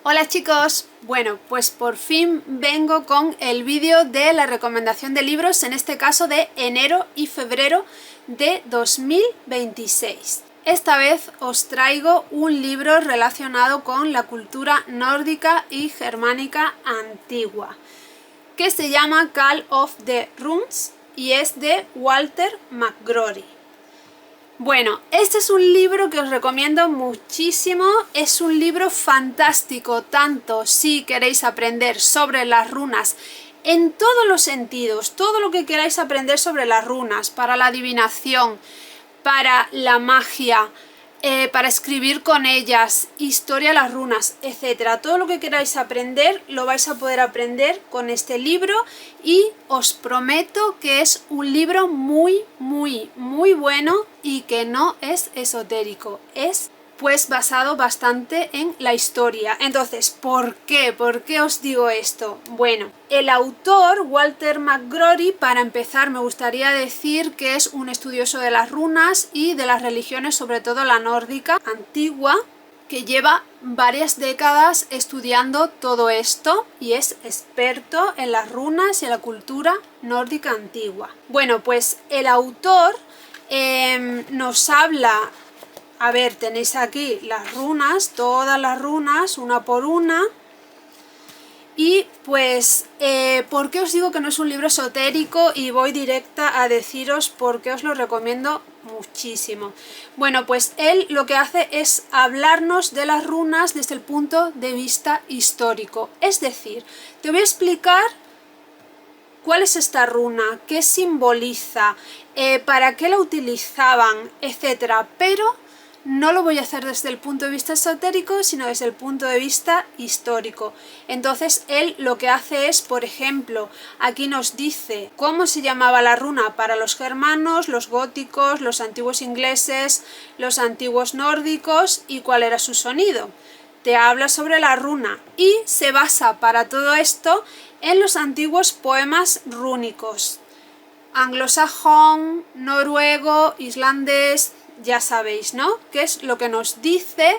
Hola chicos, bueno pues por fin vengo con el vídeo de la recomendación de libros, en este caso de enero y febrero de 2026. Esta vez os traigo un libro relacionado con la cultura nórdica y germánica antigua, que se llama Call of the Runes y es de Walter McGrory. Bueno, este es un libro que os recomiendo muchísimo, es un libro fantástico, tanto si queréis aprender sobre las runas en todos los sentidos, todo lo que queráis aprender sobre las runas, para la adivinación, para la magia, para escribir con ellas, historia de las runas, etcétera. Todo lo que queráis aprender lo vais a poder aprender con este libro y os prometo que es un libro muy bueno y que no es esotérico, es pues basado bastante en la historia. Entonces, ¿por qué? ¿Por qué os digo esto? Bueno, el autor, Walter McGrory, para empezar me gustaría decir que es un estudioso de las runas y de las religiones, sobre todo la nórdica antigua, que lleva varias décadas estudiando todo esto y es experto en las runas y en la cultura nórdica antigua. Bueno, pues el autor nos habla. A ver, tenéis aquí las runas, todas las runas, una por una. Y pues, ¿por qué os digo que no es un libro esotérico? Y voy directa a deciros por qué os lo recomiendo muchísimo. Bueno, pues él lo que hace es hablarnos de las runas desde el punto de vista histórico. Es decir, te voy a explicar cuál es esta runa, qué simboliza, para qué la utilizaban, etcétera. Pero no lo voy a hacer desde el punto de vista esotérico, sino desde el punto de vista histórico. Entonces él lo que hace es, por ejemplo, aquí nos dice cómo se llamaba la runa para los germanos, los góticos, los antiguos ingleses, los antiguos nórdicos y cuál era su sonido. Te habla sobre la runa y se basa para todo esto en los antiguos poemas rúnicos. Anglosajón, noruego, islandés, ya sabéis, ¿no? ¿Qué es lo que nos dice?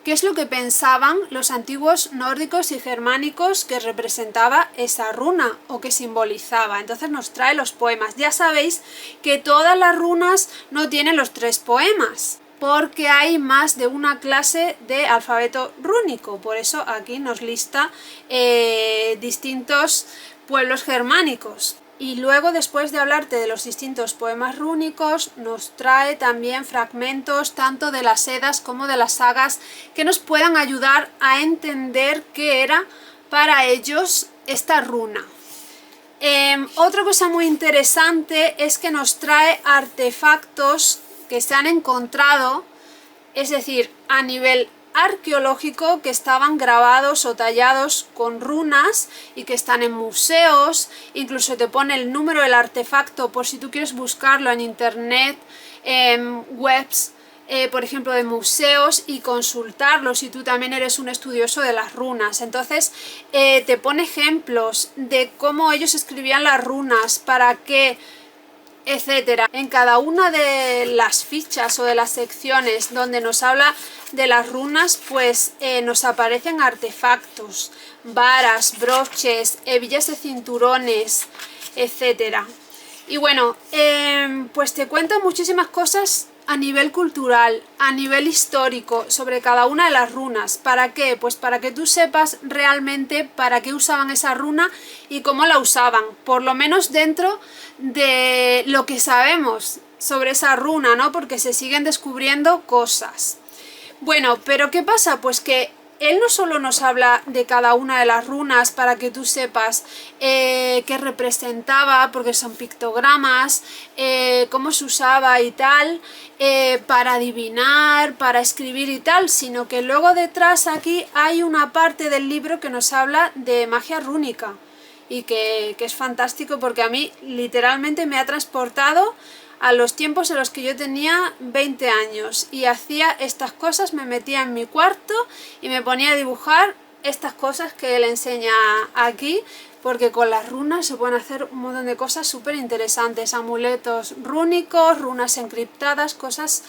¿Qué es lo que pensaban los antiguos nórdicos y germánicos que representaba esa runa o que simbolizaba? Entonces nos trae los poemas. Ya sabéis que todas las runas no tienen los 3 poemas, porque hay más de una clase de alfabeto rúnico. Por eso aquí nos lista distintos pueblos germánicos. Y luego, después de hablarte de los distintos poemas rúnicos, nos trae también fragmentos tanto de las Edas como de las sagas que nos puedan ayudar a entender qué era para ellos esta runa. Otra cosa muy interesante es que nos trae artefactos que se han encontrado, es decir, a nivel arqueológico, que estaban grabados o tallados con runas y que están en museos. Incluso te pone el número del artefacto por si tú quieres buscarlo en internet, en webs, por ejemplo, de museos, y consultarlo si tú también eres un estudioso de las runas. Entonces te pone ejemplos de cómo ellos escribían las runas, para qué, etcétera. En cada una de las fichas o de las secciones donde nos habla de las runas, pues nos aparecen artefactos, varas, broches, hebillas de cinturones, etcétera. Y bueno, pues te cuento muchísimas cosas a nivel cultural, a nivel histórico, sobre cada una de las runas. ¿Para qué? Pues para que tú sepas realmente para qué usaban esa runa y cómo la usaban, por lo menos dentro de lo que sabemos sobre esa runa, ¿no? Porque se siguen descubriendo cosas. Bueno, pero ¿qué pasa? Pues que él no solo nos habla de cada una de las runas para que tú sepas qué representaba, porque son pictogramas, cómo se usaba y tal, para adivinar, para escribir y tal, sino que luego detrás aquí hay una parte del libro que nos habla de magia rúnica y que es fantástico, porque a mí literalmente me ha transportado a los tiempos en los que yo tenía 20 años y hacía estas cosas. Me metía en mi cuarto y me ponía a dibujar estas cosas que él enseña aquí, porque con las runas se pueden hacer un montón de cosas súper interesantes, amuletos rúnicos, runas encriptadas, cosas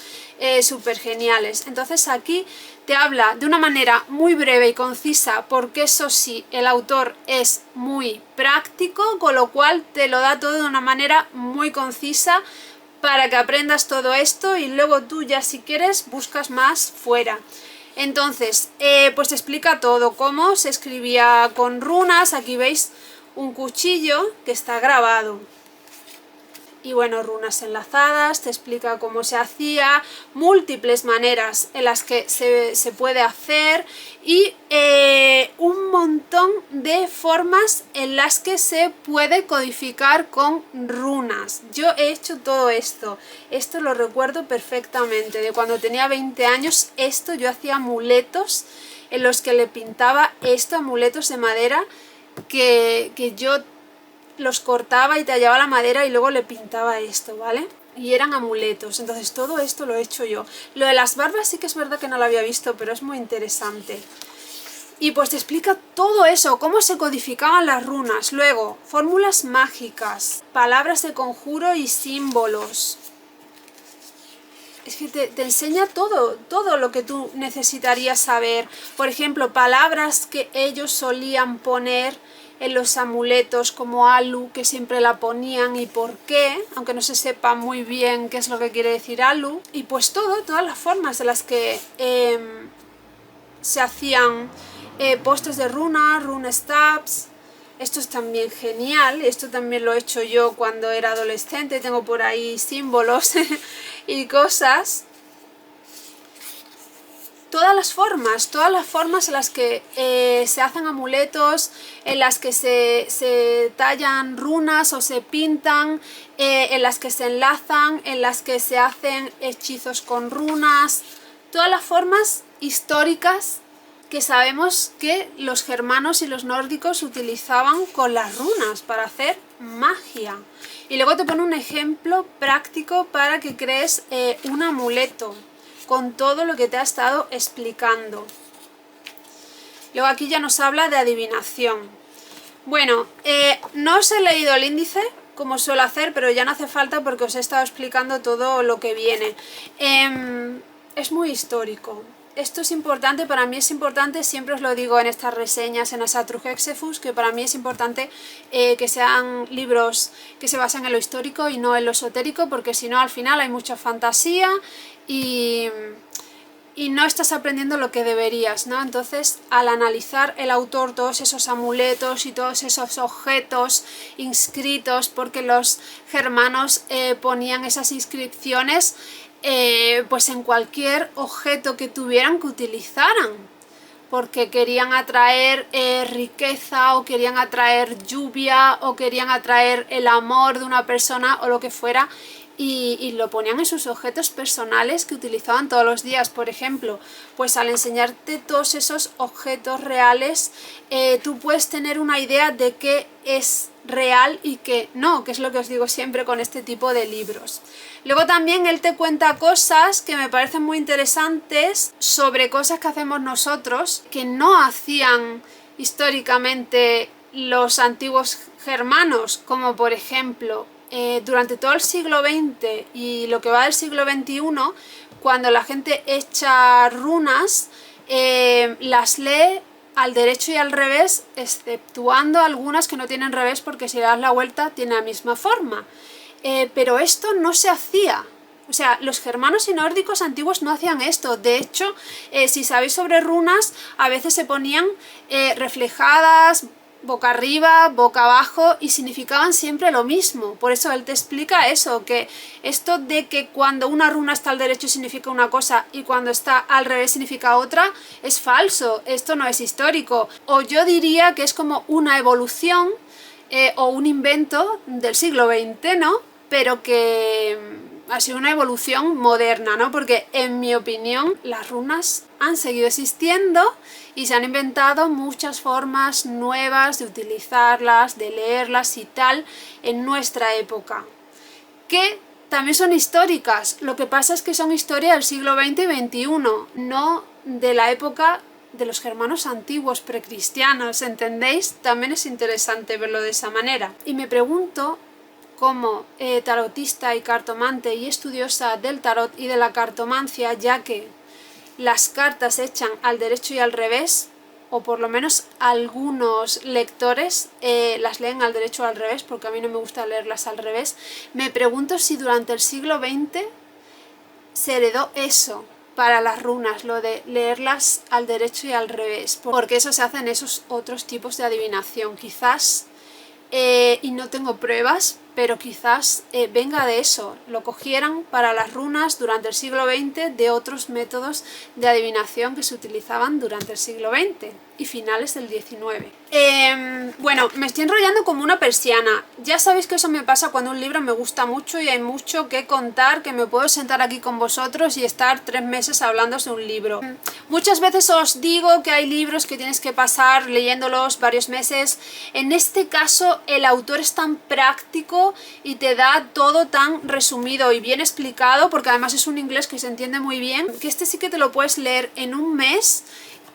súper geniales. Entonces aquí te habla de una manera muy breve y concisa, porque eso sí, el autor es muy práctico, con lo cual te lo da todo de una manera muy concisa para que aprendas todo esto y luego tú ya si quieres buscas más fuera. Entonces, pues te explica todo, cómo se escribía con runas. Aquí veis un cuchillo que está grabado. Y bueno, runas enlazadas, te explica cómo se hacía, múltiples maneras en las que se puede hacer y un montón de formas en las que se puede codificar con runas. Yo he hecho todo esto lo recuerdo perfectamente, de cuando tenía 20 años, yo hacía amuletos en los que le pintaba amuletos de madera que yo los cortaba y tallaba la madera y luego le pintaba esto, ¿vale? Y eran amuletos, entonces todo esto lo he hecho yo. Lo de las barbas sí que es verdad que no lo había visto, pero es muy interesante. Y pues te explica todo eso, cómo se codificaban las runas, luego fórmulas mágicas, palabras de conjuro y símbolos. Es que te enseña todo lo que tú necesitarías saber. Por ejemplo, palabras que ellos solían poner en los amuletos como Alu, que siempre la ponían y por qué, aunque no se sepa muy bien qué es lo que quiere decir Alu. Y pues todas las formas de las que se hacían postes de runa, rune stabs. Esto es también genial, esto también lo he hecho yo cuando era adolescente, tengo por ahí símbolos y cosas. Todas las formas en las que se hacen amuletos, en las que se tallan runas o se pintan, en las que se enlazan, en las que se hacen hechizos con runas, todas las formas históricas que sabemos que los germanos y los nórdicos utilizaban con las runas para hacer magia. Y luego te pone un ejemplo práctico para que crees un amuleto con todo lo que te ha estado explicando. Luego aquí ya nos habla de adivinación. Bueno, no os he leído el índice como suelo hacer, pero ya no hace falta porque os he estado explicando todo lo que viene. Es muy histórico. Esto es importante, para mí es importante, siempre os lo digo en estas reseñas, en las Atrugexefus, que para mí es importante que sean libros que se basen en lo histórico y no en lo esotérico, porque si no al final hay mucha fantasía y no estás aprendiendo lo que deberías, ¿no? Entonces, al analizar el autor todos esos amuletos y todos esos objetos inscritos, porque los germanos ponían esas inscripciones pues en cualquier objeto que tuvieran que utilizaran, porque querían atraer riqueza o querían atraer lluvia o querían atraer el amor de una persona o lo que fuera, y lo ponían en sus objetos personales que utilizaban todos los días. Por ejemplo, pues al enseñarte todos esos objetos reales, tú puedes tener una idea de qué es real y qué no, que es lo que os digo siempre con este tipo de libros. Luego también él te cuenta cosas que me parecen muy interesantes sobre cosas que hacemos nosotros, que no hacían históricamente los antiguos germanos, como por ejemplo durante todo el siglo XX y lo que va del siglo XXI, cuando la gente echa runas, las lee al derecho y al revés, exceptuando algunas que no tienen revés, porque si le das la vuelta tiene la misma forma. Pero esto no se hacía. O sea, los germanos y nórdicos antiguos no hacían esto. De hecho, si sabéis sobre runas, a veces se ponían reflejadas boca arriba, boca abajo, y significaban siempre lo mismo. Por eso él te explica eso, que esto de que cuando una runa está al derecho significa una cosa y cuando está al revés significa otra, es falso. Esto no es histórico. O yo diría que es como una evolución o un invento del siglo XX, ¿no? Pero que ha sido una evolución moderna, ¿no? Porque en mi opinión las runas han seguido existiendo y se han inventado muchas formas nuevas de utilizarlas, de leerlas y tal en nuestra época, que también son históricas. Lo que pasa es que son historia del siglo XX y XXI, no de la época de los germanos antiguos precristianos, ¿entendéis? También es interesante verlo de esa manera. Y me pregunto, como tarotista y cartomante y estudiosa del tarot y de la cartomancia, ya que las cartas se echan al derecho y al revés, o por lo menos algunos lectores las leen al derecho o al revés, porque a mí no me gusta leerlas al revés, me pregunto si durante el siglo XX se heredó eso para las runas, lo de leerlas al derecho y al revés, porque eso se hace en esos otros tipos de adivinación, quizás, y no tengo pruebas, pero quizás venga de eso, lo cogieran para las runas durante el siglo XX de otros métodos de adivinación que se utilizaban durante el siglo XX y finales del XIX. Bueno, me estoy enrollando como una persiana. Ya sabéis que eso me pasa cuando un libro me gusta mucho y hay mucho que contar, que me puedo sentar aquí con vosotros y estar 3 meses hablando de un libro. Muchas veces os digo que hay libros que tienes que pasar leyéndolos varios meses. En este caso el autor es tan práctico y te da todo tan resumido y bien explicado, porque además es un inglés que se entiende muy bien, que este sí que te lo puedes leer en un mes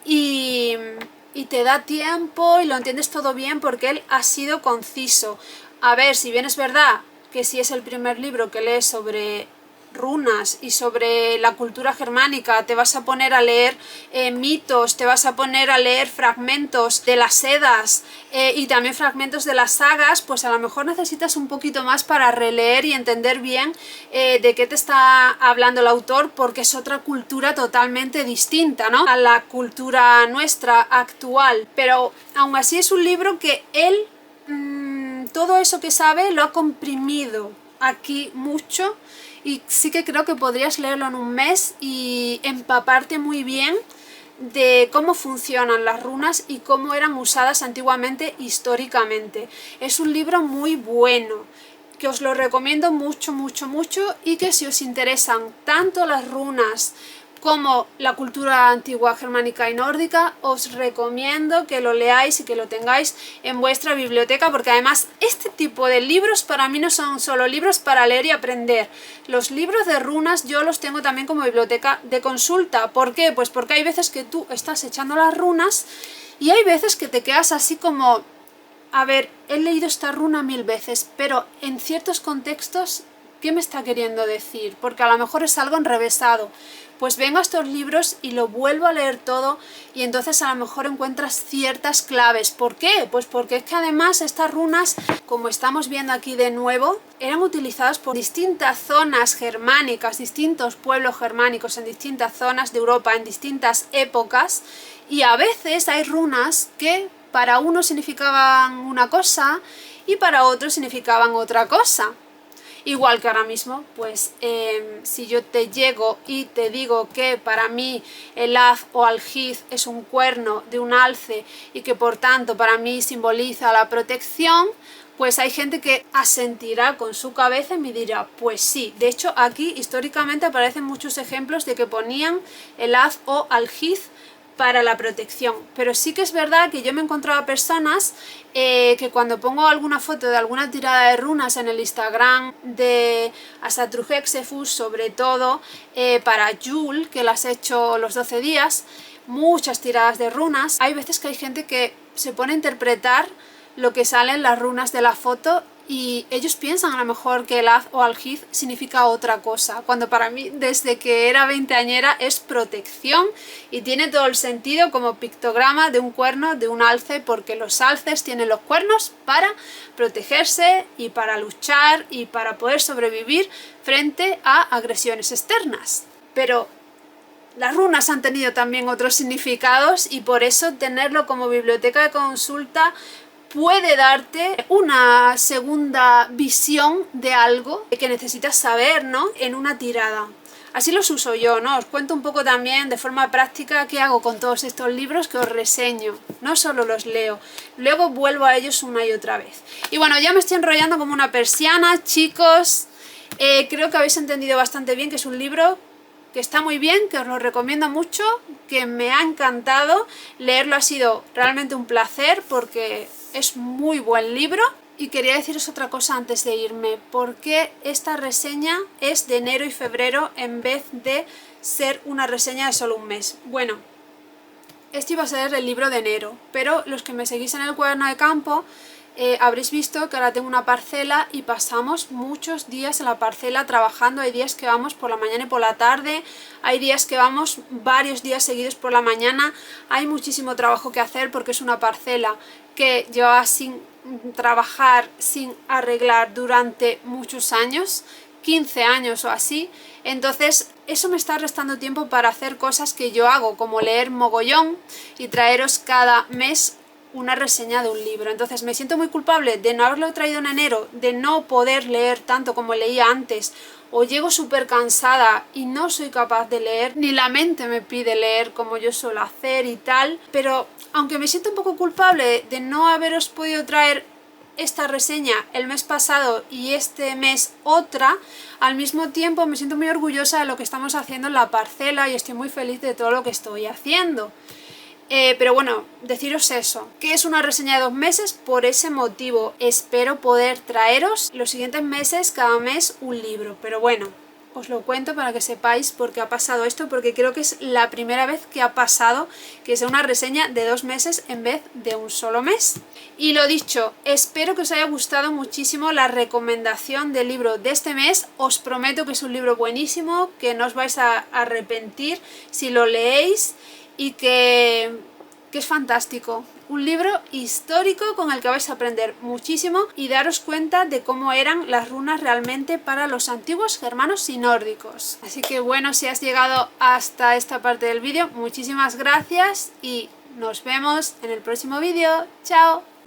y te da tiempo y lo entiendes todo bien porque él ha sido conciso. A ver, si bien es verdad que si es el primer libro que lees sobre runas y sobre la cultura germánica, te vas a poner a leer mitos, te vas a poner a leer fragmentos de las Edas y también fragmentos de las sagas, pues a lo mejor necesitas un poquito más para releer y entender bien de qué te está hablando el autor, porque es otra cultura totalmente distinta, ¿no?, a la cultura nuestra actual. Pero aún así es un libro que él todo eso que sabe lo ha comprimido aquí mucho, y sí que creo que podrías leerlo en un mes y empaparte muy bien de cómo funcionan las runas y cómo eran usadas antiguamente históricamente. Es un libro muy bueno, que os lo recomiendo mucho, mucho, mucho, y que si os interesan tanto las runas como la cultura antigua germánica y nórdica, os recomiendo que lo leáis y que lo tengáis en vuestra biblioteca, porque además este tipo de libros para mí no son solo libros para leer y aprender. Los libros de runas yo los tengo también como biblioteca de consulta. ¿Por qué? Pues porque hay veces que tú estás echando las runas y hay veces que te quedas así como, a ver, he leído esta runa 1000 veces, pero en ciertos contextos, ¿qué me está queriendo decir? Porque a lo mejor es algo enrevesado. Pues vengo a estos libros y lo vuelvo a leer todo y entonces a lo mejor encuentras ciertas claves. ¿Por qué? Pues porque es que además estas runas, como estamos viendo aquí de nuevo, eran utilizadas por distintas zonas germánicas, distintos pueblos germánicos en distintas zonas de Europa, en distintas épocas, y a veces hay runas que para unos significaban una cosa y para otros significaban otra cosa. Igual que ahora mismo, pues si yo te llego y te digo que para mí el haz o aljiz es un cuerno de un alce y que por tanto para mí simboliza la protección, pues hay gente que asentirá con su cabeza y me dirá, pues sí. De hecho aquí históricamente aparecen muchos ejemplos de que ponían el haz o aljiz para la protección, pero sí que es verdad que yo me he encontrado a personas que cuando pongo alguna foto de alguna tirada de runas en el Instagram de Asatrujexefus, sobre todo para Yule, que las he hecho los 12 días, muchas tiradas de runas, hay veces que hay gente que se pone a interpretar lo que sale en las runas de la foto y ellos piensan a lo mejor que el haz o aljiz significa otra cosa, cuando para mí desde que era veinteañera es protección y tiene todo el sentido como pictograma de un cuerno de un alce, porque los alces tienen los cuernos para protegerse y para luchar y para poder sobrevivir frente a agresiones externas. Pero las runas han tenido también otros significados y por eso tenerlo como biblioteca de consulta puede darte una segunda visión de algo que necesitas saber, ¿no?, en una tirada. Así los uso yo, ¿no? Os cuento un poco también de forma práctica qué hago con todos estos libros que os reseño. No solo los leo, luego vuelvo a ellos una y otra vez. Y bueno, ya me estoy enrollando como una persiana, chicos. Creo que habéis entendido bastante bien que es un libro que está muy bien, que os lo recomiendo mucho, que me ha encantado. Leerlo ha sido realmente un placer porque es muy buen libro. Y quería deciros otra cosa antes de irme, porque esta reseña es de enero y febrero en vez de ser una reseña de solo un mes. Bueno, este iba a ser el libro de enero, pero los que me seguís en el cuaderno de campo habréis visto que ahora tengo una parcela y pasamos muchos días en la parcela trabajando. Hay días que vamos por la mañana y por la tarde, hay días que vamos varios días seguidos por la mañana. Hay muchísimo trabajo que hacer porque es una parcela que lleva sin trabajar, sin arreglar durante muchos años, 15 años o así. Entonces eso me está restando tiempo para hacer cosas que yo hago, como leer mogollón y traeros cada mes una reseña de un libro. Entonces me siento muy culpable de no haberlo traído en enero, de no poder leer tanto como leía antes, o llego súper cansada y no soy capaz de leer, ni la mente me pide leer como yo suelo hacer y tal. Pero aunque me siento un poco culpable de no haberos podido traer esta reseña el mes pasado y este mes otra, al mismo tiempo me siento muy orgullosa de lo que estamos haciendo en la parcela y estoy muy feliz de todo lo que estoy haciendo. Pero bueno, deciros eso, que es una reseña de 2 meses por ese motivo. Espero poder traeros los siguientes meses, cada mes, un libro. Pero bueno, os lo cuento para que sepáis por qué ha pasado esto, porque creo que es la primera vez que ha pasado que sea una reseña de 2 meses en vez de un solo mes. Y lo dicho, espero que os haya gustado muchísimo la recomendación del libro de este mes. Os prometo que es un libro buenísimo, que no os vais a arrepentir si lo leéis, y que es fantástico. Un libro histórico con el que vais a aprender muchísimo y daros cuenta de cómo eran las runas realmente para los antiguos germanos y nórdicos. Así que bueno, si has llegado hasta esta parte del vídeo, muchísimas gracias y nos vemos en el próximo vídeo. ¡Chao!